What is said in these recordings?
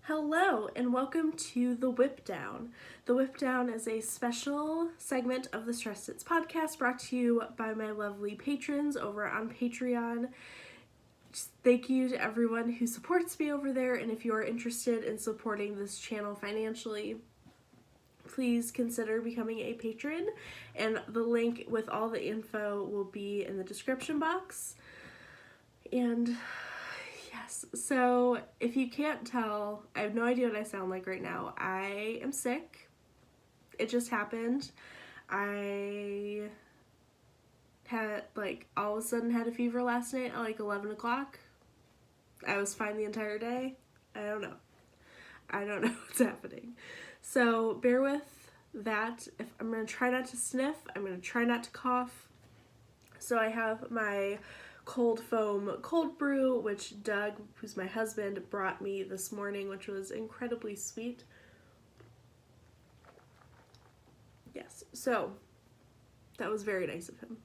Hello and welcome to the WIPdown. The WIPdown is a special segment of the Stressed It's podcast brought to you by my lovely patrons over on Patreon. Just thank you to everyone who supports me over there, and if you are interested in supporting this channel financially, please consider becoming a patron, and the link with all the info will be in the description box. And yes, so if you can't tell, I have no idea what I sound like right now. I am sick. It just happened. I had all of a sudden had a fever last night at 11 o'clock. I was fine the entire day. I don't know what's happening. So bear with that. If I'm going to try not to sniff, I'm going to try not to cough. So I have my cold foam cold brew, which Doug, who's my husband, brought me this morning, which was incredibly sweet. Yes, so that was very nice of him.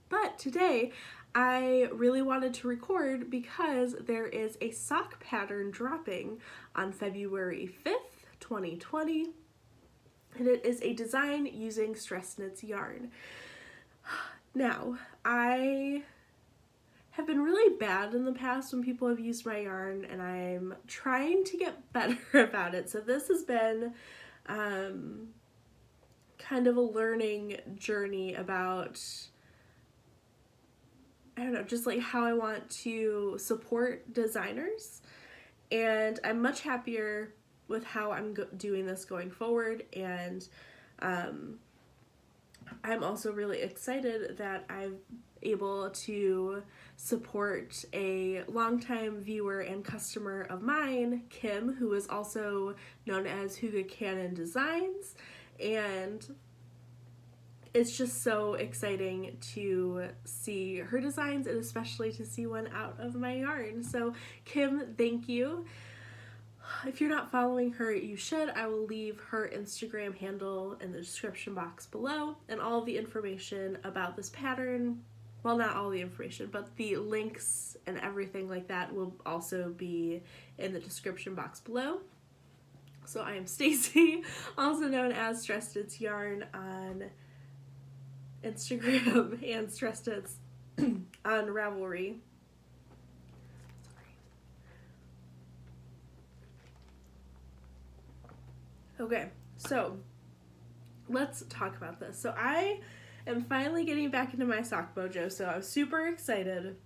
But today I really wanted to record because there is a sock pattern dropping on February 5th, 2020, and it is a design using Stress Knits yarn. Now, I have been really bad in the past when people have used my yarn, and I'm trying to get better about it. So this has been kind of a learning journey about, I don't know, just how I want to support designers. And I'm much happier with how I'm doing this going forward. And I'm also really excited that I'm able to support a longtime viewer and customer of mine, Kim, who is also known as Hygge Canon Designs, and it's just so exciting to see her designs and especially to see one out of my yarn. So Kim, thank you. If you're not following her, you should. I will leave her Instagram handle in the description box below, and all the information about this pattern, well, not all the information, but the links and everything like that will also be in the description box below. So I am Stacy, also known as Stressed It's Yarn on Instagram and Stressed It's on Ravelry. Okay, so let's talk about this. So I am finally getting back into my sock mojo, so I was super excited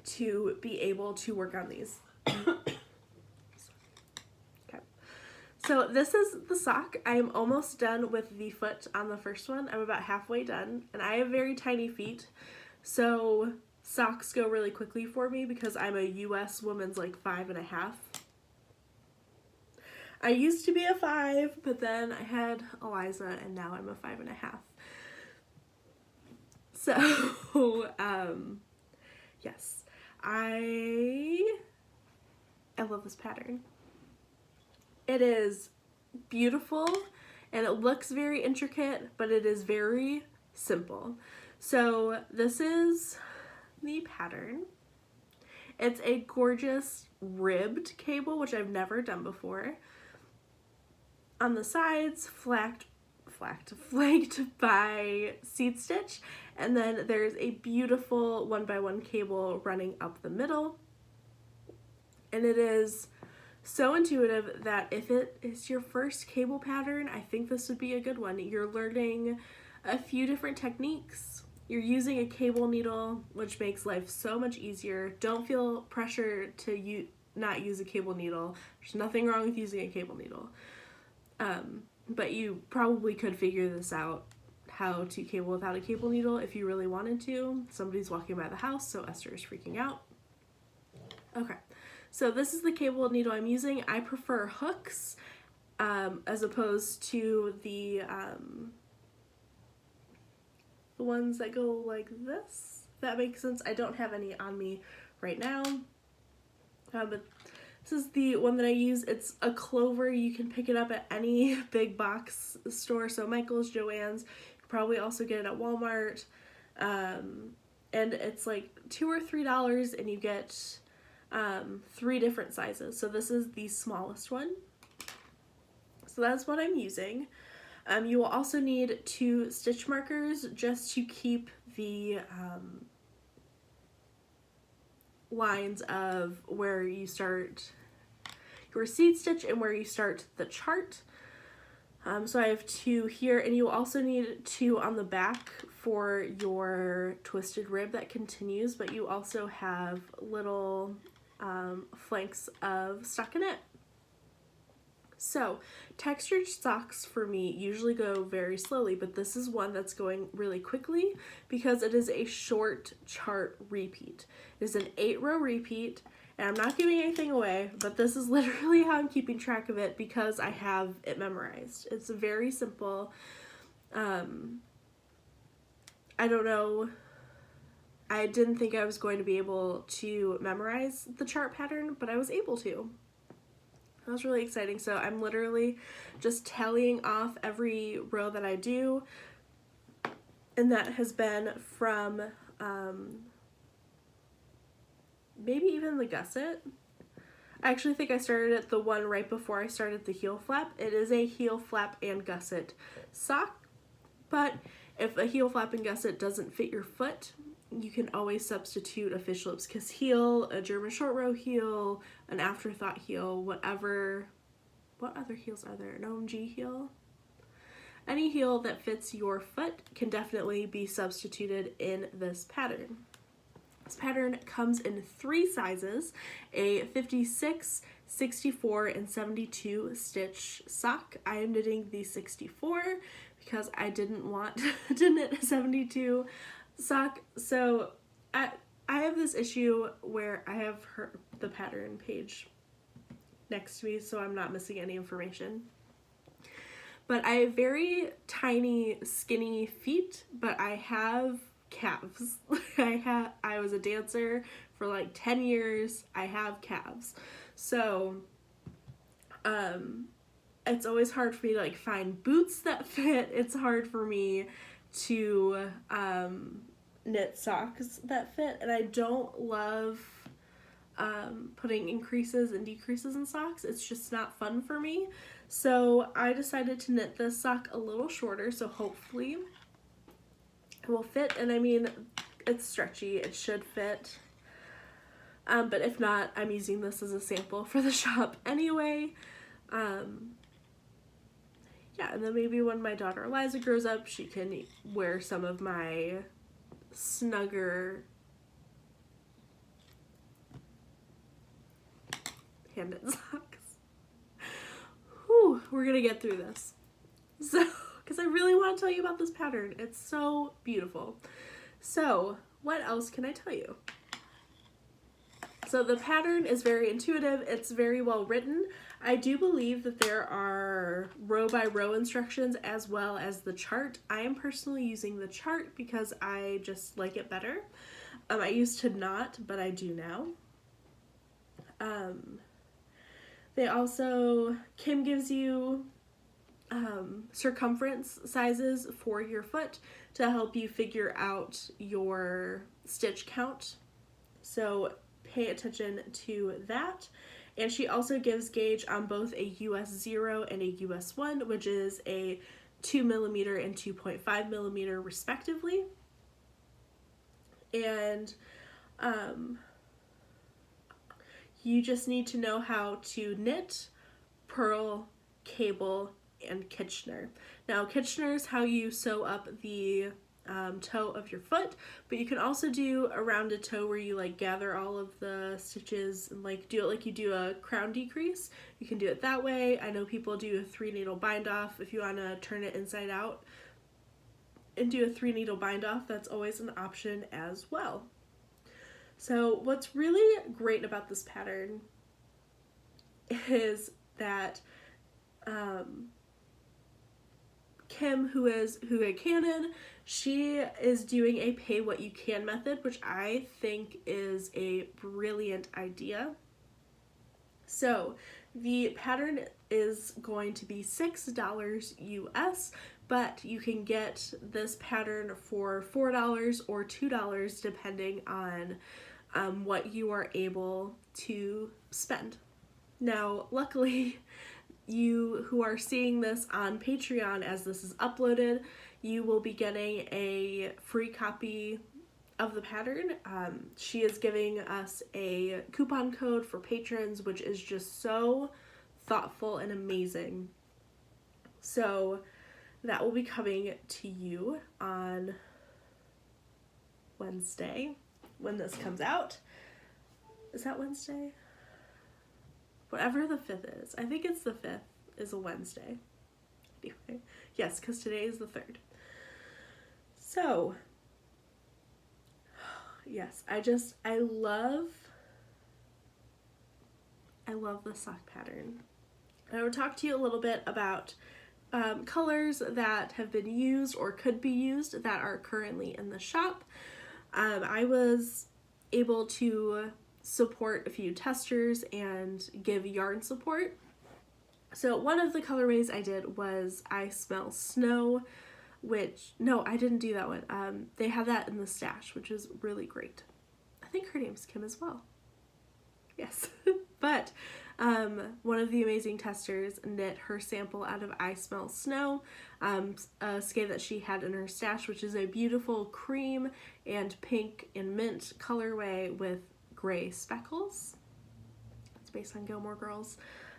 to be able to work on these. Okay. So this is the sock. I am almost done with the foot on the first one. I'm about halfway done, and I have very tiny feet, so socks go really quickly for me because I'm a US woman's 5.5. I used to be a 5, but then I had Eliza, and now I'm a 5.5. So, yes, I love this pattern. It is beautiful, and it looks very intricate, but it is very simple. So this is the pattern. It's a gorgeous ribbed cable, which I've never done before. On the sides, flanked by seed stitch, and then there's a beautiful 1x1 cable running up the middle. And it is so intuitive that if it is your first cable pattern, I think this would be a good one. You're learning a few different techniques. You're using a cable needle, which makes life so much easier. Don't feel pressure to not use a cable needle. There's nothing wrong with using a cable needle. But you probably could figure this out, how to cable without a cable needle, if you really wanted to. Somebody's walking by the house, so Esther is freaking out. Okay, so this is the cable needle I'm using. I prefer hooks as opposed to the ones that go like this, if that makes sense. I don't have any on me right now, but this is the one that I use. It's a clover. You can pick it up at any big box store, so Michael's, Joann's. You can probably also get it at Walmart. And it's $2 or $3, and you get 3 different sizes. So this is the smallest one. So that's what I'm using. You will also need 2 stitch markers just to keep the lines of where you start your seed stitch and where you start the chart. So I have 2 here, and you will also need 2 on the back for your twisted rib that continues, but you also have little flanks of stockinette. So textured socks for me usually go very slowly, but this is one that's going really quickly because it is a short chart repeat. It is an 8-row repeat, and I'm not giving anything away, but this is literally how I'm keeping track of it because I have it memorized. It's very simple. I don't know. I didn't think I was going to be able to memorize the chart pattern, but I was able to. That was really exciting. So I'm literally just tallying off every row that I do, and that has been from maybe even the gusset. I actually think I started at the one right before I started the heel flap. It is a heel flap and gusset sock, but if a heel flap and gusset doesn't fit your foot, you can always substitute a fish lips kiss heel, a German short row heel, an afterthought heel, whatever. What other heels are there? An OMG heel? Any heel that fits your foot can definitely be substituted in this pattern. This pattern comes in 3 sizes, a 56, 64, and 72 stitch sock. I am knitting the 64 because I didn't want to knit a 72 sock. So I have this issue where I have the pattern page next to me, so I'm not missing any information. But I have very tiny, skinny feet, but I have calves. I was a dancer for like 10 years. I have calves. So it's always hard for me to like find boots that fit. It's hard for me to knit socks that fit, and I don't love putting increases and decreases in socks. It's just not fun for me. So I decided to knit this sock a little shorter, so hopefully it will fit. And I mean, it's stretchy, it should fit, but if not, I'm using this as a sample for the shop anyway. Yeah, and then maybe when my daughter Eliza grows up, she can wear some of my snugger hand-knit socks. Whew, we're gonna get through this. So, because I really want to tell you about this pattern. It's so beautiful. So, what else can I tell you? So the pattern is very intuitive. It's very well written. I do believe that there are row by row instructions as well as the chart. I am personally using the chart because I just like it better. I used to not, but I do now. They also, Kim gives you circumference sizes for your foot to help you figure out your stitch count. So pay attention to that. And she also gives gauge on both a US 0 and a US 1, which is a 2mm and 2.5mm respectively. And you just need to know how to knit, purl, cable, and Kitchener. Now Kitchener is how you sew up the toe of your foot, but you can also do a rounded toe where you like gather all of the stitches and like do it like you do a crown decrease. You can do it that way. I know people do a 3-needle bind off if you want to turn it inside out and do a 3-needle bind off. That's always an option as well. So what's really great about this pattern is that Kim, who is Hygge Cannon, she is doing a pay what you can method, which I think is a brilliant idea. So the pattern is going to be $6 US, but you can get this pattern for $4 or $2 depending on what you are able to spend. Now, luckily, you who are seeing this on Patreon as this is uploaded, you will be getting a free copy of the pattern. She is giving us a coupon code for patrons, which is just so thoughtful and amazing. So that will be coming to you on Wednesday when this comes out. Is that Wednesday? Whatever the 5th is. I think it's the 5th is a Wednesday. Anyway, yes, because today is the 3rd. So, yes, I love the sock pattern. And I would talk to you a little bit about colors that have been used or could be used that are currently in the shop. I was able to support a few testers and give yarn support. So one of the colorways I did was I Smell Snow, which, no, I didn't do that one. They have that in the stash, which is really great. I think her name's Kim as well. Yes. But one of the amazing testers knit her sample out of I Smell Snow, a skein that she had in her stash, which is a beautiful cream and pink and mint colorway with gray speckles. It's based on Gilmore Girls.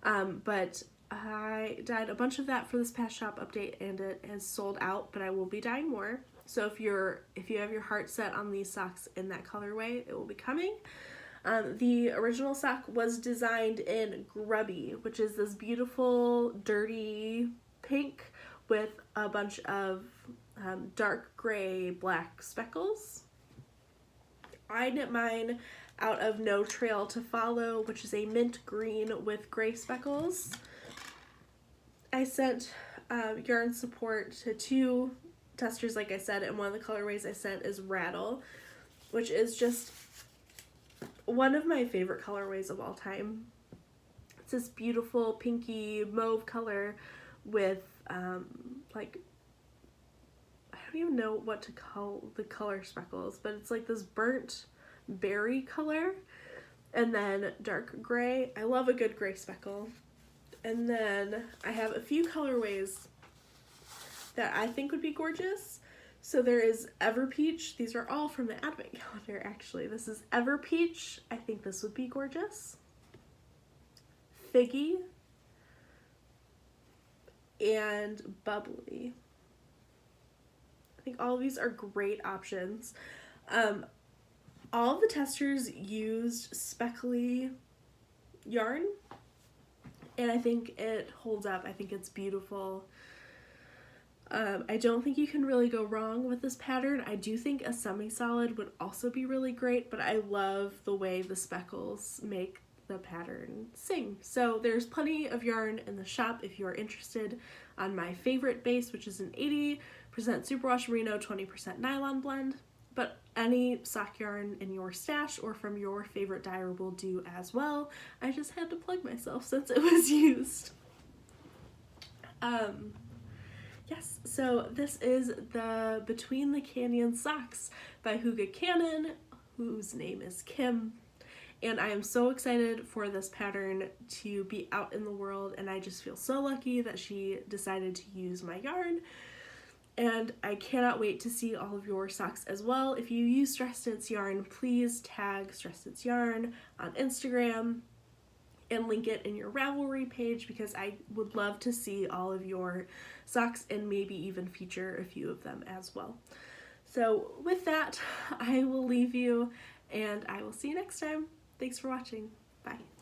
But I dyed a bunch of that for this past shop update and it has sold out, but I will be dyeing more. So if you have your heart set on these socks in that colorway, it will be coming. The original sock was designed in Grubby, which is this beautiful, dirty pink with a bunch of dark gray black speckles. I knit mine out of No Trail to Follow, which is a mint green with gray speckles. I sent yarn support to 2 testers, like I said, and one of the colorways I sent is Rattle, which is just one of my favorite colorways of all time. It's this beautiful pinky mauve color with like, I don't even know what to call the color speckles, but it's like this burnt berry color and then dark gray. I love a good gray speckle. And then I have a few colorways that I think would be gorgeous. So there is Ever Peach. These are all from the advent calendar, actually. This is Ever Peach. I think this would be gorgeous. Figgy. And Bubbly. I think all of these are great options. All of the testers used speckly yarn, and I think it holds up. I think it's beautiful. I don't think you can really go wrong with this pattern. I do think a semi-solid would also be really great, but I love the way the speckles make the pattern sing. So there's plenty of yarn in the shop if you're interested on my favorite base, which is an 80% superwash merino, 20% nylon blend. But any sock yarn in your stash or from your favorite dyer will do as well. I just had to plug myself since it was used. Yes, so this is the Between the Canyon Socks by Hygge Cannon, whose name is Kim. And I am so excited for this pattern to be out in the world, and I just feel so lucky that she decided to use my yarn. And I cannot wait to see all of your socks as well. If you use Stress Knits yarn, please tag Stress Knits yarn on Instagram and link it in your Ravelry page, because I would love to see all of your socks and maybe even feature a few of them as well. So with that, I will leave you and I will see you next time. Thanks for watching. Bye.